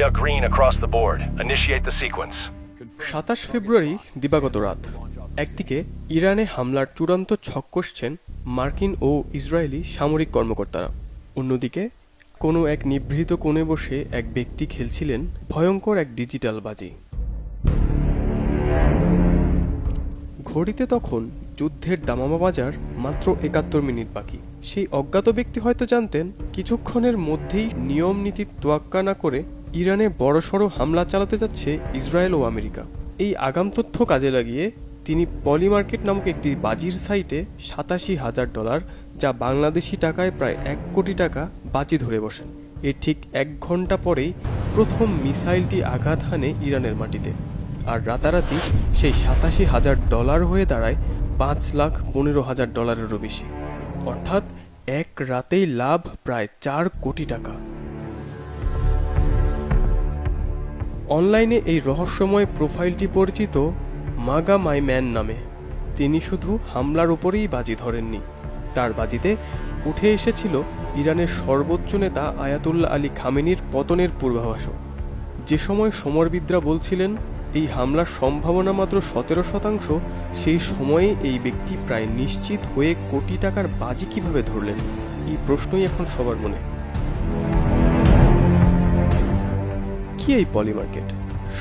are green across the board. Initiate the sequence. 27 ফেব্রুয়ারি দিবাগত রাত। একদিকে ইরানে হামলার চূড়ান্ত ছক কষছেন মার্কিন ও ইসরায়েলি সামরিক কর্মকর্তারা, অন্যদিকে কোনো এক নিভৃত কোণে বসে এক ব্যক্তি খেলছিলেন ভয়ঙ্কর এক ডিজিটাল বাজি। ঘড়িতে তখন যুদ্ধের দামামা বাজার মাত্র ৭১ মিনিট বাকি। সেই অজ্ঞাত ব্যক্তি হয়তো জানতেন কিছুক্ষণের মধ্যেই নিয়ম নীতি তোয়াক্কা না করে ইরানে বড়সড় হামলা চালাতে যাচ্ছে ইসরায়েল ও আমেরিকা। এই আগাম তথ্য কাজে লাগিয়ে তিনি পলিমার্কেট নামক একটি বাজির সাইটে $৮৭,০০০, যা বাংলাদেশি টাকায় প্রায় ১ কোটি টাকা বাজি ধরে বসেন। এর ঠিক ১ ঘন্টা পরেই প্রথম মিসাইলটি আঘাত হানে ইরানের মাটিতে, আর রাতারাতি সেই $৮৭,০০০ হয়ে দাঁড়ায় $৫,১৫,০০০ বেশি, অর্থাৎ এক রাতেই লাভ প্রায় ৪ কোটি টাকা। অনলাইনে এই রহস্যময় প্রোফাইলটি পরিচিত মাগা মাই ম্যান নামে। তিনি শুধু হামলার উপরেই বাজি ধরেননি, তার বাজিতে উঠে এসেছিল ইরানের সর্বোচ্চ নেতা আয়াতুল্লাহ আলী খামেনির পতনের পূর্বাভাসও। যে সময় সমরবিদরা বলছিলেন এই হামলার সম্ভাবনা মাত্র ১৭%, সেই সময়ে এই ব্যক্তি প্রায় নিশ্চিত হয়ে কোটি টাকার বাজি কিভাবে ধরলেন, এই প্রশ্নই এখন সবার মনে। কি এই পলিমার্কেট?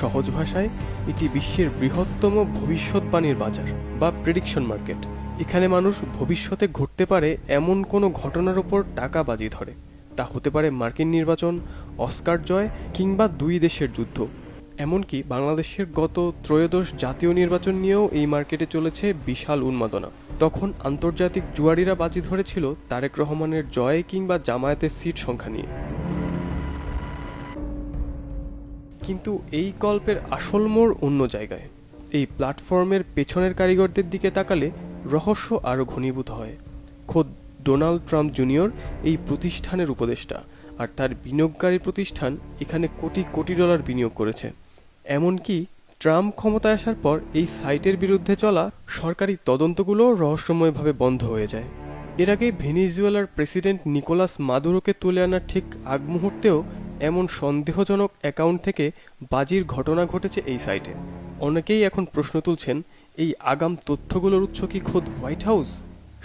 সহজ ভাষায় এটি বিশ্বের বৃহত্তম ভবিষ্যৎবাণীর বাজার বা প্রেডিকশন মার্কেট। এখানে মানুষ ভবিষ্যতে ঘটতে পারে এমন কোনো ঘটনার ওপর টাকা বাজি ধরে। তা হতে পারে মার্কিন নির্বাচন, অস্কার জয় কিংবা দুই দেশের যুদ্ধ। এমনকি বাংলাদেশের গত ত্রয়োদশ জাতীয় নির্বাচন নিয়েও এই মার্কেটে চলেছে বিশাল উন্মাদনা। তখন আন্তর্জাতিক জুয়ারিরা বাজি ধরেছিল তারেক রহমানের জয় কিংবা জামায়াতের সিট সংখ্যা নিয়ে। কিন্তু এই গল্পের আসল মোড় অন্য জায়গায়। এই প্ল্যাটফর্মের পেছনের কারিগরদের দিকে তাকালে রহস্য আরও ঘনীভূত হয়। খোদ ডোনাল্ড ট্রাম্প জুনিয়র এই প্রতিষ্ঠানের উপদেষ্টা, আর তার বিনিয়োগকারী প্রতিষ্ঠান এখানে কোটি কোটি ডলার বিনিয়োগ করেছে। এমনকি ট্রাম্প ক্ষমতায় আসার পর এই সাইটের বিরুদ্ধে চলা সরকারি তদন্তগুলো রহস্যময়ভাবে বন্ধ হয়ে যায়। এর আগে ভেনেজুয়েলার প্রেসিডেন্ট নিকোলাস মাদুরোকে তুলে আনার ঠিক আগ মুহূর্তেও এমন সন্দেহজনক অ্যাকাউন্ট থেকে বাজির ঘটনা ঘটেছে এই সাইটে। অনেকেই এখন প্রশ্ন তুলছেন, এই আগাম তথ্যগুলোর উৎস কি খোদ হোয়াইট হাউস?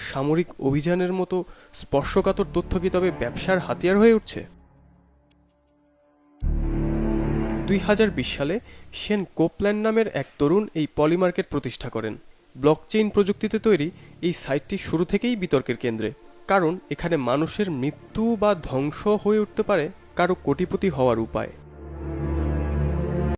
সামরিক অভিযানের মতো স্পর্শকাতর তথ্য কি তবে ব্যবসার হাতিয়ার হয়ে উঠছে? ২০২০ সালে শেন কোপল্যান্ড নামের এক তরুণ এই পলিমার্কেট প্রতিষ্ঠা করেন। ব্লকচেইন প্রযুক্তিতে তৈরি এই সাইটটি শুরু থেকেই বিতর্কের কেন্দ্রে, কারণ এখানে মানুষের মৃত্যু বা ধ্বংস হয়ে উঠতে পারে কারো কোটিপতি হওয়ার উপায়।